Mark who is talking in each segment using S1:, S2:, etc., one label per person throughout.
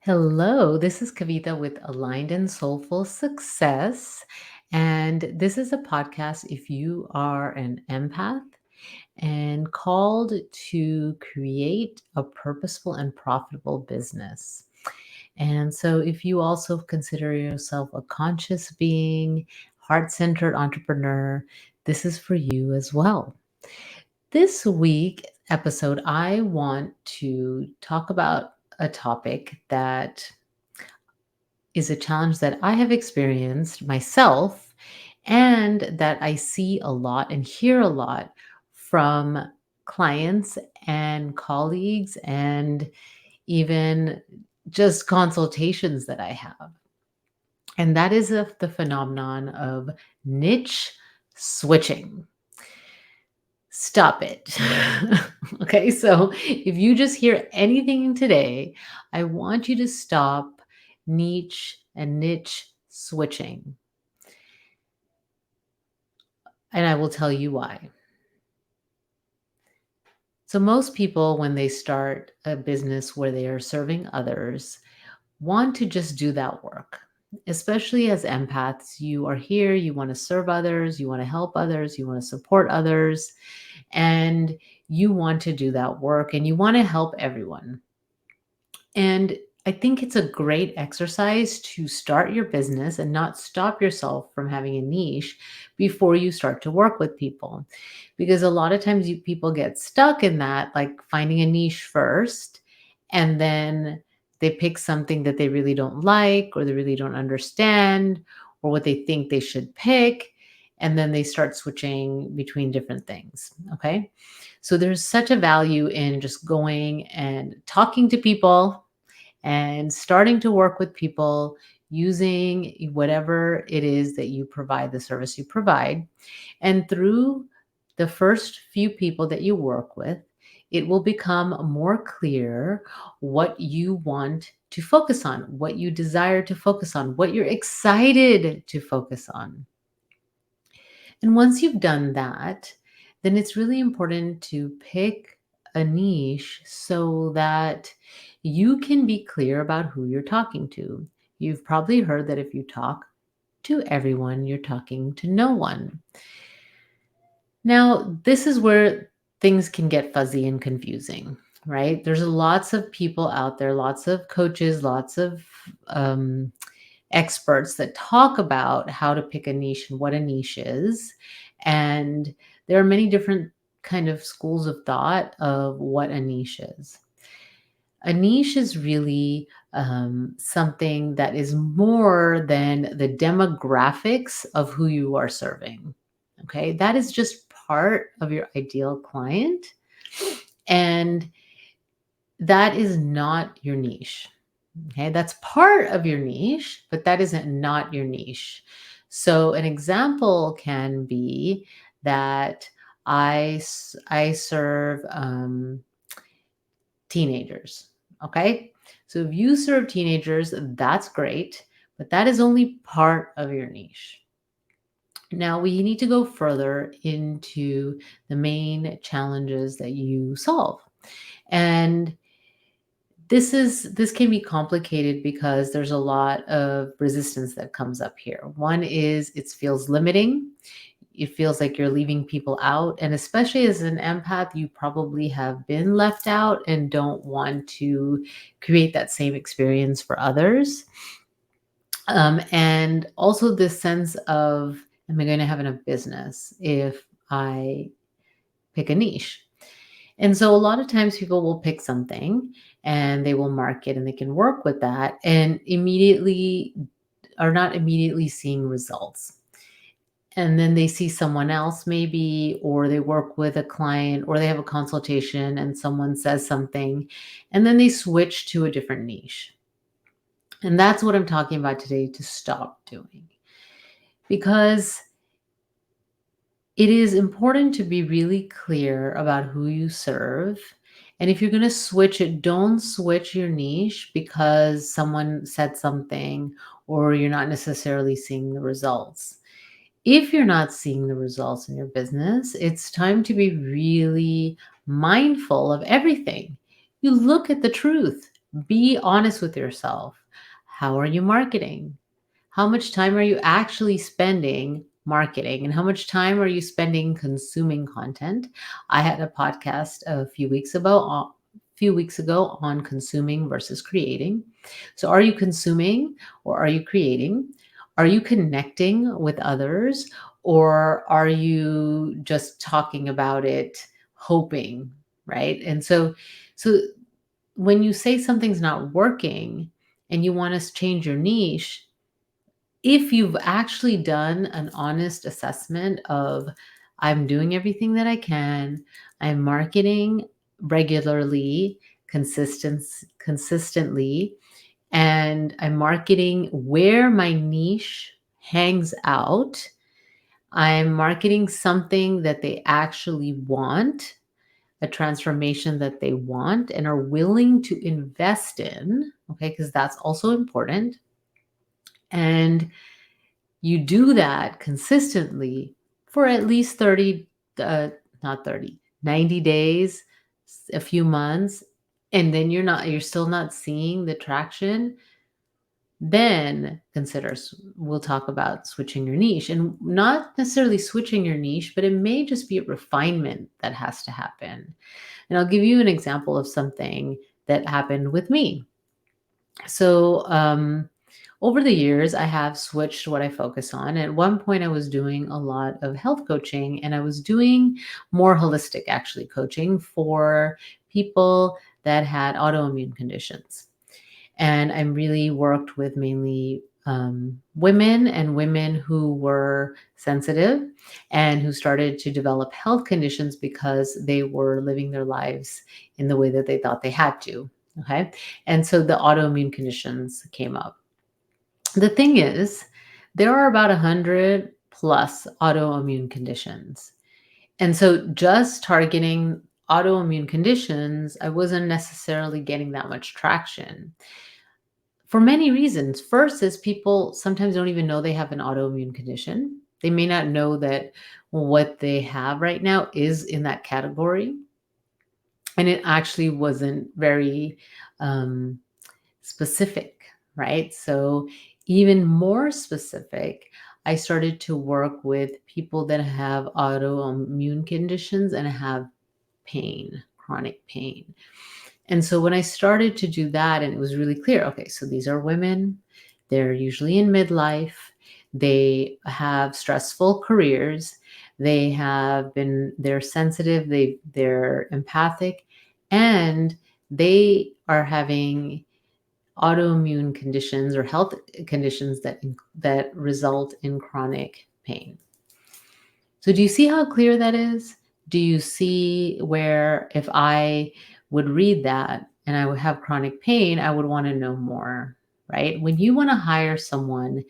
S1: Hello, this is Kavita with Aligned and Soulful Success. And this is a podcast if you are an empath and called to create a purposeful and profitable business. And so, if you also consider yourself a conscious being, heart centered entrepreneur, this is for you as well. This week episode, I want to talk about a topic that is a challenge that I have experienced myself and that I see a lot and hear a lot from clients and colleagues and even just consultations that I have. And that is of the phenomenon of niche switching. Stop it. Okay, so if you just hear anything today, I want you to stop niche switching. And I will tell you why. So, most people, when they start a business where they are serving others, want to just do that work. Especially as empaths, you are here, you want to serve others, you want to help others, you want to support others, and you want to do that work and you want to help everyone. And I think it's a great exercise to start your business and not stop yourself from having a niche before you start to work with people. Because a lot of times people get stuck in that, like finding a niche first, and then they pick something that they really don't like or they really don't understand or what they think they should pick. And then they start switching between different things. Okay. So there's such a value in just going and talking to people and starting to work with people using whatever it is that you provide, the service you provide. And through the first few people that you work with, it will become more clear what you want to focus on, what you desire to focus on, what you're excited to focus on. And once you've done that, then it's really important to pick a niche so that you can be clear about who you're talking to. You've probably heard that if you talk to everyone, you're talking to no one. Now, this is where things can get fuzzy and confusing, right? There's lots of people out there, lots of coaches, lots of um, experts that talk about how to pick a niche and what a niche is. And there are many different kind of schools of thought of what a niche is. A niche is really something that is more than the demographics of who you are serving. Okay, that is just part of your ideal client, and that is not your niche. Okay, that's part of your niche, but that isn't not your niche. So an example can be that I serve teenagers. Okay, so if you serve teenagers, that's great, but that is only part of your niche. Now we need to go further into the main challenges that you solve. And this can be complicated because there's a lot of resistance that comes up here. One is it feels limiting. It feels like you're leaving people out, and especially as an empath, you probably have been left out and don't want to create that same experience for others. And also this sense of, am I going to have enough business if I pick a niche? And so a lot of times people will pick something and they will market and they can work with that and immediately are not immediately seeing results. And then they see someone else maybe, or they work with a client or they have a consultation and someone says something and then they switch to a different niche. And that's what I'm talking about today, to stop doing. Because it is important to be really clear about who you serve. And if you're going to switch it, don't switch your niche because someone said something or you're not necessarily seeing the results. If you're not seeing the results in your business, it's time to be really mindful of everything. You look at the truth. Be honest with yourself. How are you marketing? How much time are you actually spending marketing and how much time are you spending consuming content? I had a podcast a few weeks ago on consuming versus creating. So are you consuming or are you creating? Are you connecting with others or are you just talking about it hoping, right? And so when you say something's not working and you want to change your niche, if you've actually done an honest assessment of, I'm doing everything that I can, I'm marketing regularly, consistently, and I'm marketing where my niche hangs out. I'm marketing something that they actually want, a transformation that they want and are willing to invest in, okay, because that's also important. And you do that consistently for at least 30, not 30, 90 days, a few months, and then you're still not seeing the traction, then we'll talk about switching your niche, and not necessarily switching your niche, but it may just be a refinement that has to happen. And I'll give you an example of something that happened with me. So, over the years, I have switched what I focus on. At one point, I was doing a lot of health coaching and I was doing more holistic, actually, coaching for people that had autoimmune conditions. And I really worked with mainly women and women who were sensitive and who started to develop health conditions because they were living their lives in the way that they thought they had to. Okay. And so the autoimmune conditions came up. The thing is, there are about 100 plus autoimmune conditions. And so just targeting autoimmune conditions, I wasn't necessarily getting that much traction for many reasons. First is people sometimes don't even know they have an autoimmune condition. They may not know that what they have right now is in that category. And it actually wasn't very um, specific, right? So, even more specific, I started to work with people that have autoimmune conditions and have pain, chronic pain. And so when I started to do that, and it was really clear, okay, so these are women, they're usually in midlife, they have stressful careers, they're sensitive, they're empathic, and they are having autoimmune conditions or health conditions that result in chronic pain. So do you see how clear that is? Do you see where if I would read that and I would have chronic pain, I would want to know more, right? When you want to hire someone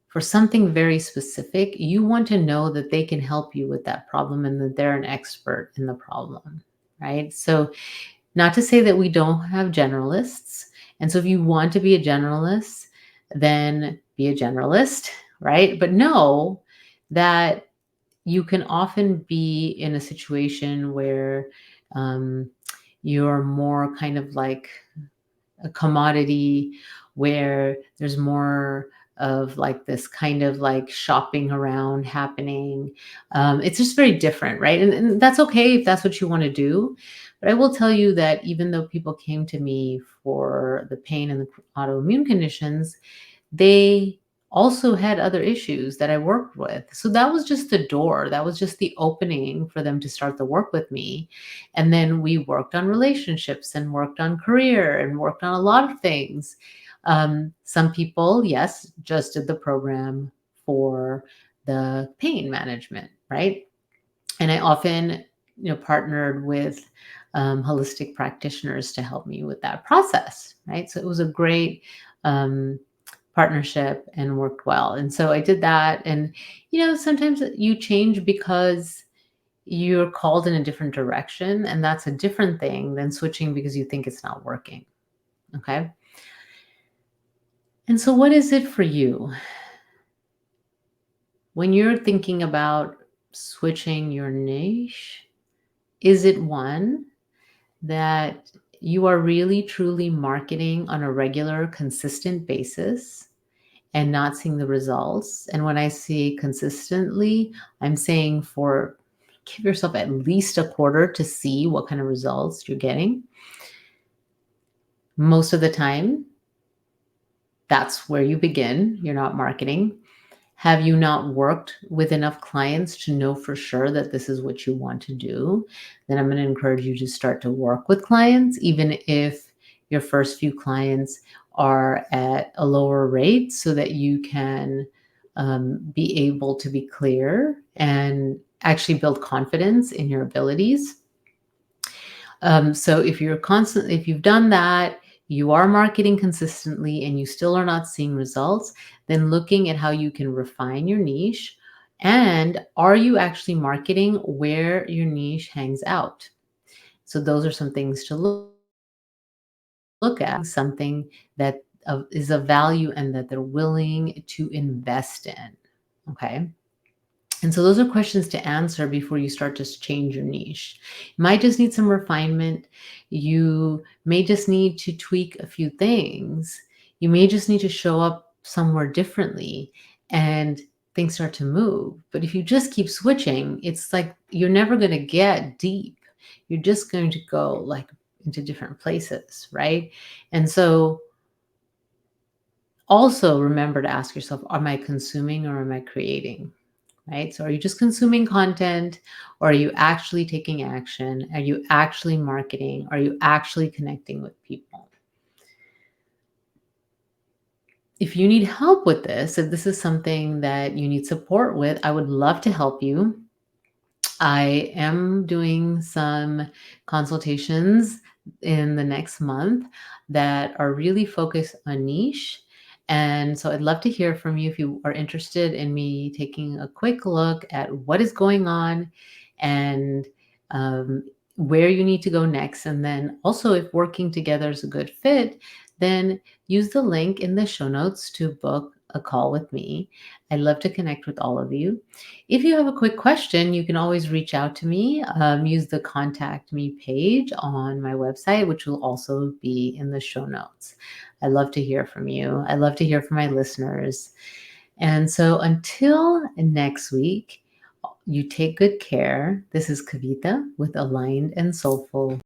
S1: for something very specific, you want to know that they can help you with that problem and that they're an expert in the problem, right? So, not to say that we don't have generalists. And so, if you want to be a generalist, then be a generalist, right? But know that you can often be in a situation where um, you're more kind of like a commodity, where there's more of like this kind of like shopping around happening. It's just very different, right? And that's okay if that's what you want to do. But I will tell you that even though people came to me for the pain and the autoimmune conditions, they also had other issues that I worked with. So that was just the door. That was just the opening for them to start the work with me. And then we worked on relationships and worked on career and worked on a lot of things. Some people, yes, just did the program for the pain management, right? And I often, partnered with holistic practitioners to help me with that process, right? So it was a great um, partnership and worked well. And so I did that. And, sometimes you change because you're called in a different direction. And that's a different thing than switching because you think it's not working. Okay. And so, what is it for you when you're thinking about switching your niche? Is it one that you are really truly marketing on a regular, consistent basis and not seeing the results. And when I say consistently, I'm saying for give yourself at least a quarter to see what kind of results you're getting. Most of the time, that's where you begin. You're not marketing. Have you not worked with enough clients to know for sure that this is what you want to do? Then I'm going to encourage you to start to work with clients, even if your first few clients are at a lower rate, so that you can be able to be clear and actually build confidence in your abilities. So if you've done that, you are marketing consistently and you still are not seeing results, then looking at how you can refine your niche, and are you actually marketing where your niche hangs out? So those are some things to look at, something that is of value and that they're willing to invest in. Okay. And so those are questions to answer before you start to change your niche. You might just need some refinement. You may just need to tweak a few things. You may just need to show up somewhere differently and things start to move. But if you just keep switching, it's like you're never going to get deep. You're just going to go like into different places, right? And so also remember to ask yourself, am I consuming or am I creating? Right? So are you just consuming content, or are you actually taking action? Are you actually marketing? Are you actually connecting with people? If you need help with this, if this is something that you need support with, I would love to help you. I am doing some consultations in the next month that are really focused on niche. And so I'd love to hear from you if you are interested in me taking a quick look at what is going on and um, where you need to go next. And then also, if working together is a good fit, then use the link in the show notes to book a call with me. I'd love to connect with all of you. If you have a quick question, you can always reach out to me. Use the contact me page on my website, which will also be in the show notes. I love to hear from you. I love to hear from my listeners. And so until next week, you take good care. This is Kavita with Aligned and Soulful.